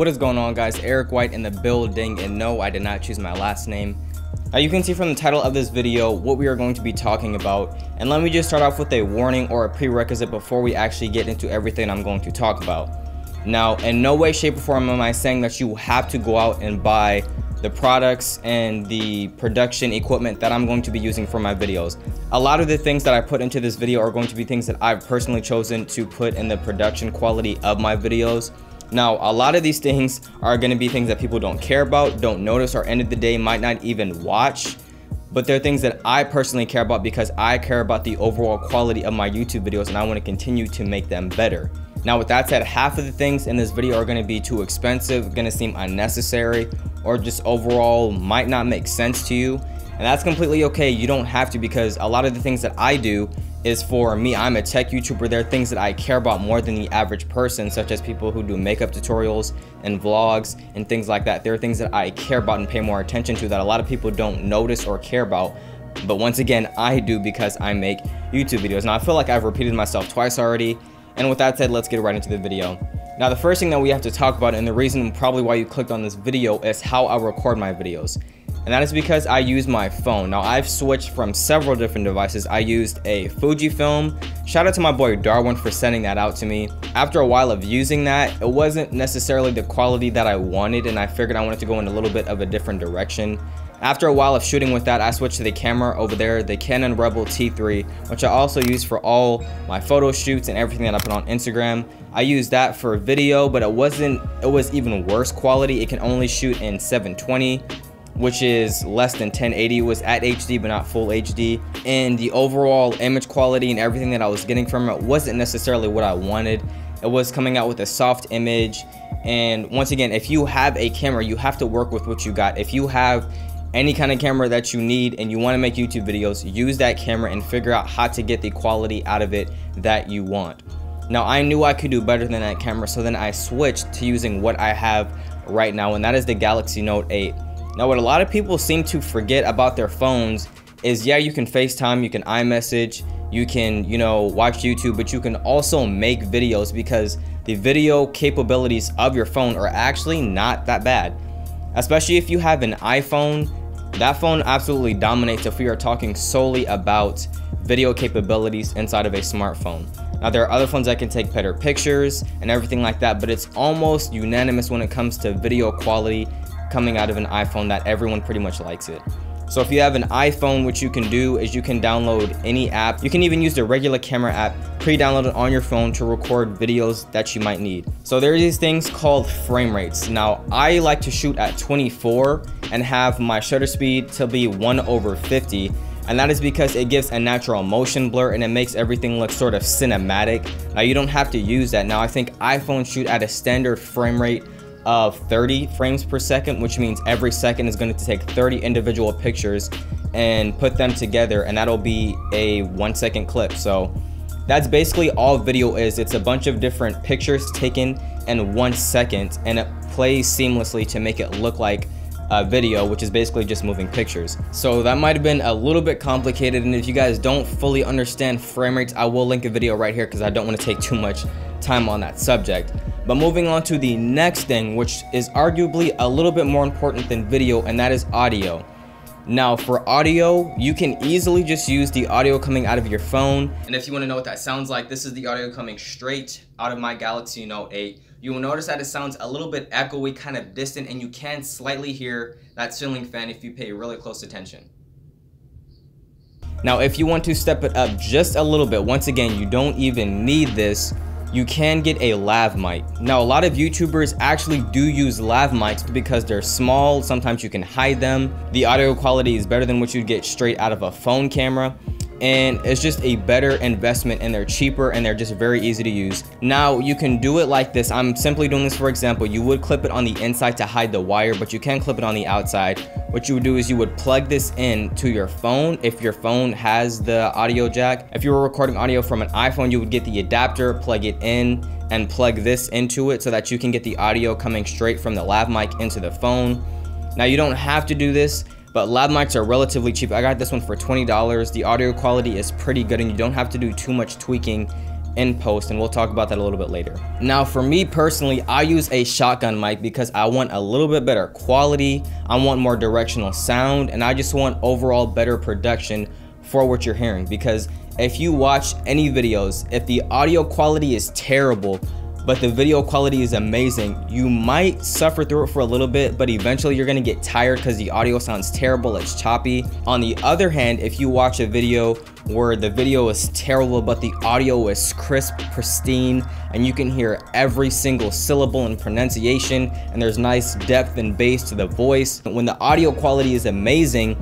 What is going on, guys? Eric White in the building, and no, I did not choose my last name. Now you can see from the title of this video what we are going to be talking about, and let me just start off with a warning or a prerequisite before we actually get into everything I'm going to talk about. Now, in no way, shape, or form am I saying that you have to go out and buy the products and the production equipment that I'm going to be using for my videos. A lot of the things that I put into this video are going to be things that I've personally chosen to put in the production quality of my videos. Now, a lot of these things are going to be things that people don't care about, don't notice, or end of the day might not even watch. But they're things that I personally care about because I care about the overall quality of my YouTube videos and I want to continue to make them better. Now, with that said, half of the things in this video are going to be too expensive, going to seem unnecessary, or just overall might not make sense to you. And that's completely okay. You don't have to, because a lot of the things that I do is for me. I'm a tech YouTuber. There are things that I care about more than the average person, such as people who do makeup tutorials and vlogs and things like that. There are things that I care about and pay more attention to that a lot of people don't notice or care about. But once again, I do because I make YouTube videos. Now, I feel like I've repeated myself twice already. And with that said, let's get right into the video. Now, the first thing that we have to talk about, and the reason probably why you clicked on this video, is how I record my videos. And that is because I use my phone. Now, I've switched from several different devices. I used a Fujifilm. Shout out to my boy Darwin for sending that out to me. After a while of using that, it wasn't necessarily the quality that I wanted, and I figured I wanted to go in a little bit of a different direction. After a while of shooting with that, I switched to the camera over there, the Canon Rebel T3, which I also use for all my photo shoots and everything that I put on Instagram. I used that for video, but it was even worse quality. It can only shoot in 720, which is less than 1080. It was at HD, but not full HD. And the overall image quality and everything that I was getting from it wasn't necessarily what I wanted. It was coming out with a soft image. And once again, if you have a camera, you have to work with what you got. If you have any kind of camera that you need and you want to make YouTube videos, use that camera and figure out how to get the quality out of it that you want. Now, I knew I could do better than that camera, so then I switched to using what I have right now, and that is the Galaxy Note 8. Now, what a lot of people seem to forget about their phones is, yeah, you can FaceTime, you can iMessage, you can, watch YouTube, but you can also make videos because the video capabilities of your phone are actually not that bad. Especially if you have an iPhone, that phone absolutely dominates if we are talking solely about video capabilities inside of a smartphone. Now, there are other phones that can take better pictures and everything like that, but it's almost unanimous when it comes to video quality coming out of an iPhone that everyone pretty much likes it. So if you have an iPhone, what you can do is you can download any app. You can even use the regular camera app pre-downloaded on your phone to record videos that you might need. So there are these things called frame rates. Now, I like to shoot at 24 and have my shutter speed to be 1/50. And that is because it gives a natural motion blur and it makes everything look sort of cinematic. Now, you don't have to use that. Now, I think iPhones shoot at a standard frame rate of 30 frames per second, which means every second is going to take 30 individual pictures and put them together, and that'll be a 1-second clip. So that's basically all video is. It's a bunch of different pictures taken in 1 second, and it plays seamlessly to make it look like a video, which is basically just moving pictures. So that might have been a little bit complicated, and if you guys don't fully understand frame rates, I will link a video right here because I don't want to take too much time on that subject. But moving on to the next thing, which is arguably a little bit more important than video, and that is audio. Now, for audio, you can easily just use the audio coming out of your phone. And if you want to know what that sounds like, this is the audio coming straight out of my Galaxy Note 8. You will notice that it sounds a little bit echoey, kind of distant, and you can slightly hear that ceiling fan if you pay really close attention. Now, if you want to step it up just a little bit, once again, you don't even need this. You can get a lav mic. Now, a lot of YouTubers actually do use lav mics because they're small. Sometimes you can hide them. The audio quality is better than what you'd get straight out of a phone camera. And it's just a better investment, and they're cheaper and they're just very easy to use. Now, you can do it like this. I'm simply doing this for example. You would clip it on the inside to hide the wire, but you can clip it on the outside. What you would do is you would plug this in to your phone if your phone has the audio jack. If you were recording audio from an iPhone, you would get the adapter, plug it in, and plug this into it so that you can get the audio coming straight from the lav mic into the phone. Now, you don't have to do this, but lav mics are relatively cheap. I got this one for $20. The audio quality is pretty good, and you don't have to do too much tweaking in post, and we'll talk about that a little bit later. Now for me personally, I use a shotgun mic because I want a little bit better quality, I want more directional sound, and I just want overall better production for what you're hearing. Because if you watch any videos, if the audio quality is terrible but the video quality is amazing, you might suffer through it for a little bit, but eventually you're gonna get tired because the audio sounds terrible, it's choppy. On the other hand, if you watch a video where the video is terrible but the audio is crisp, pristine, and you can hear every single syllable and pronunciation, and there's nice depth and bass to the voice, when the audio quality is amazing,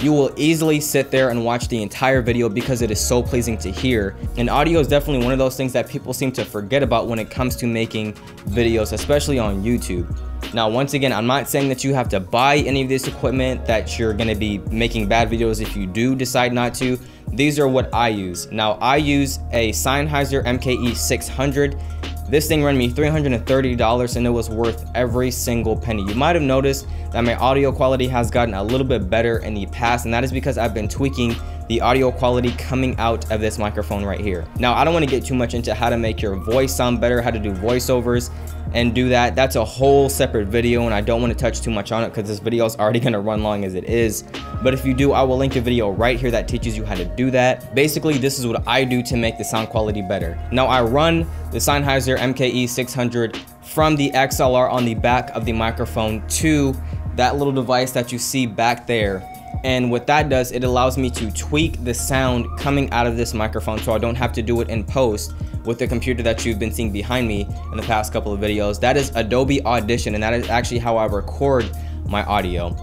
you will easily sit there and watch the entire video because it is so pleasing to hear. And audio is definitely one of those things that people seem to forget about when it comes to making videos, especially on YouTube. Now, once again, I'm not saying that you have to buy any of this equipment, that you're going to be making bad videos if you do decide not to. These are what I use. Now, I use a Sennheiser MKE 600. This thing ran me $330 and it was worth every single penny. You might have noticed that my audio quality has gotten a little bit better in the past, and that is because I've been tweaking the audio quality coming out of this microphone right here. Now, I don't want to get too much into how to make your voice sound better, how to do voiceovers and do that. That's a whole separate video, and I don't want to touch too much on it because this video is already going to run long as it is. But if you do, I will link a video right here that teaches you how to do that. Basically, this is what I do to make the sound quality better. Now, I run the Sennheiser MKE 600 from the XLR on the back of the microphone to that little device that you see back there. And what that does, it allows me to tweak the sound coming out of this microphone so I don't have to do it in post with the computer that you've been seeing behind me in the past couple of videos. That is Adobe Audition, and that is actually how I record my audio.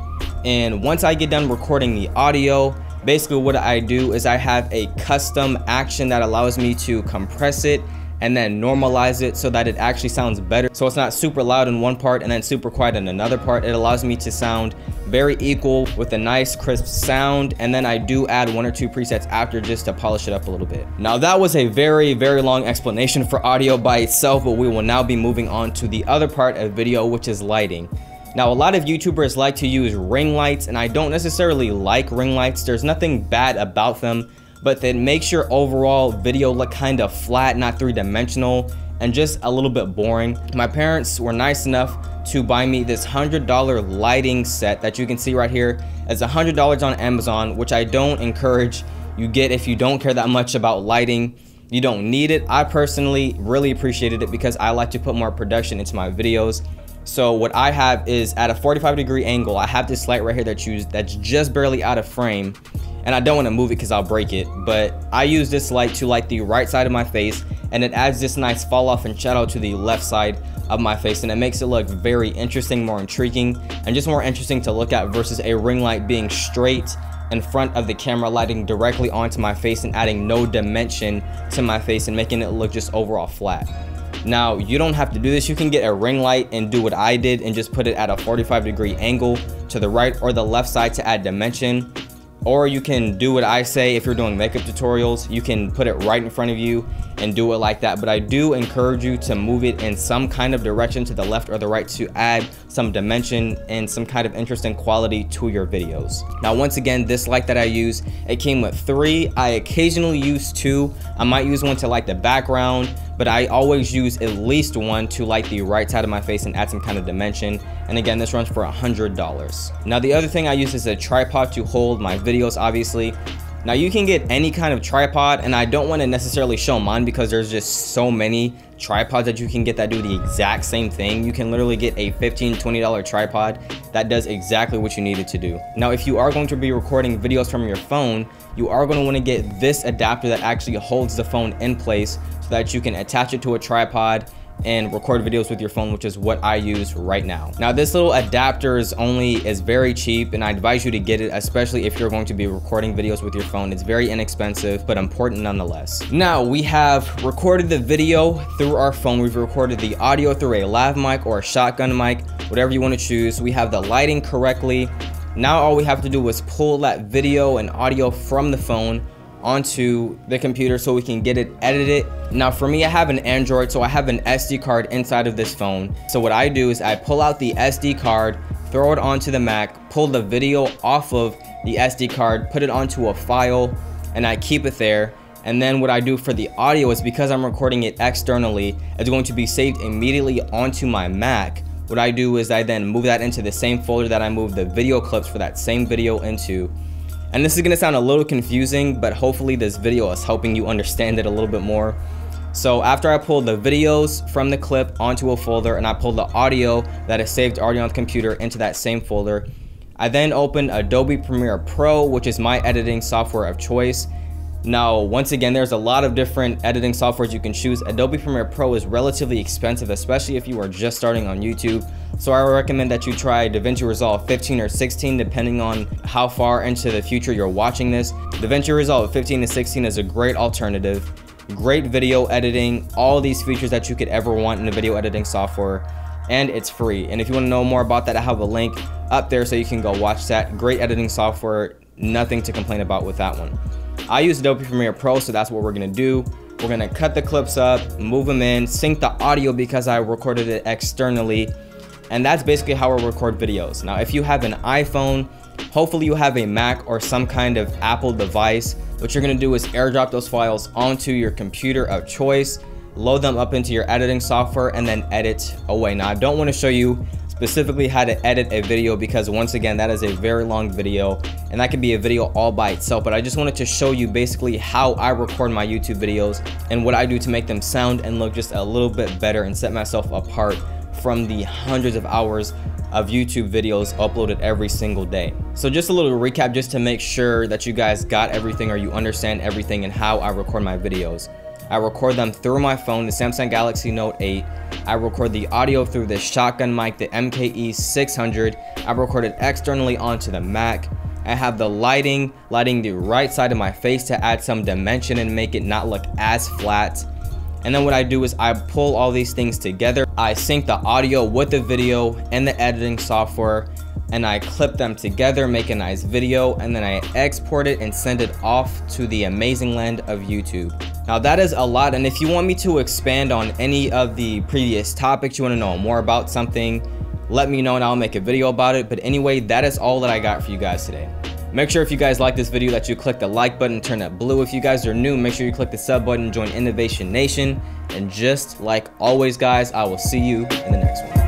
And once I get done recording the audio, basically what I do is I have a custom action that allows me to compress it and then normalize it so that it actually sounds better. So it's not super loud in one part and then super quiet in another part. It allows me to sound very equal with a nice crisp sound, and then I do add 1 or 2 presets after just to polish it up a little bit. Now that was a very long explanation for audio by itself, but we will now be moving on to the other part of video, which is lighting. Now, a lot of YouTubers like to use ring lights, and I don't necessarily like ring lights. There's nothing bad about them, but it makes your overall video look kind of flat, not three-dimensional, and just a little bit boring. My parents were nice enough to buy me this $100 lighting set that you can see right here. It's $100 on Amazon, which I don't encourage you get if you don't care that much about lighting. You don't need it. I personally really appreciated it because I like to put more production into my videos. So what I have is at a 45-degree angle, I have this light right here that's just barely out of frame, and I don't want to move it because I'll break it, but I use this light to light the right side of my face, and it adds this nice fall off and shadow to the left side of my face, and it makes it look very interesting, more intriguing, and just more interesting to look at versus a ring light being straight in front of the camera, lighting directly onto my face and adding no dimension to my face and making it look just overall flat. Now, you don't have to do this. You can get a ring light and do what I did and just put it at a 45-degree angle to the right or the left side to add dimension. Or you can do what I say if you're doing makeup tutorials. You can put it right in front of you and do it like that. But I do encourage you to move it in some kind of direction to the left or the right to add some dimension and some kind of interesting quality to your videos. Now, once again, this light that I use, it came with 3. I occasionally use 2. I might use one to light the background, but I always use at least one to light the right side of my face and add some kind of dimension. And again, this runs for $100. Now, the other thing I use is a tripod to hold my videos, obviously. Now, you can get any kind of tripod, and I don't want to necessarily show mine because there's just so many tripods that you can get that do the exact same thing. You can literally get a $15, $20 tripod that does exactly what you need it to do. Now, if you are going to be recording videos from your phone, you are going to want to get this adapter that actually holds the phone in place so that you can attach it to a tripod and record videos with your phone, which is what I use right now. Now, this little adapter is very cheap, and I advise you to get it, especially if you're going to be recording videos with your phone. It's very inexpensive, but important nonetheless. Now, we have recorded the video through our phone. We've recorded the audio through a lav mic or a shotgun mic, whatever you want to choose. We have the lighting correctly. Now, all we have to do is pull that video and audio from the phone onto the computer so we can get it edited. Now, for me, I have an Android, so I have an SD card inside of this phone. So what I do is I pull out the SD card, throw it onto the Mac, pull the video off of the SD card, put it onto a file, and I keep it there. And then what I do for the audio is, because I'm recording it externally, it's going to be saved immediately onto my Mac. What I do is I then move that into the same folder that I moved the video clips for that same video into. And this is gonna sound a little confusing, but hopefully this video is helping you understand it a little bit more. So after I pull the videos from the clip onto a folder and I pull the audio that is saved already on the computer into that same folder, I then open Adobe Premiere Pro, which is my editing software of choice. Now, once again, there's a lot of different editing softwares you can choose. Adobe Premiere Pro is relatively expensive, especially if you are just starting on YouTube. So I recommend that you try DaVinci Resolve 15 or 16, depending on how far into the future you're watching this. DaVinci Resolve 15 to 16 is a great alternative. Great video editing, all these features that you could ever want in a video editing software, and it's free. And if you want to know more about that, I have a link up there so you can go watch that. Great editing software, nothing to complain about with that one. I use Adobe Premiere Pro, so that's what we're gonna do. We're gonna cut the clips up, move them in, sync the audio because I recorded it externally, and that's basically how I record videos. Now, if you have an iPhone, hopefully you have a Mac or some kind of Apple device. What you're gonna do is airdrop those files onto your computer of choice, load them up into your editing software, and then edit away. Now, I don't wanna show you specifically how to edit a video because, once again, that is a very long video and that could be a video all by itself, but I just wanted to show you basically how I record my YouTube videos and what I do to make them sound and look just a little bit better and set myself apart from the hundreds of hours of YouTube videos uploaded every single day. So just a little recap just to make sure that you guys got everything or you understand everything and how I record my videos. I record them through my phone, the Samsung Galaxy Note 8. I record the audio through the shotgun mic, the MKE 600. I record it externally onto the Mac. I have the lighting the right side of my face to add some dimension and make it not look as flat. And then what I do is I pull all these things together. I sync the audio with the video and the editing software, and I clip them together, make a nice video, and then I export it and send it off to the amazing land of YouTube. Now that is a lot, and if you want me to expand on any of the previous topics, you want to know more about something, let me know and I'll make a video about it. But anyway, that is all that I got for you guys today. Make sure if you guys like this video that you click the like button, turn it blue. If you guys are new, make sure you click the sub button, join Innovation Nation. And just like always, guys, I will see you in the next one.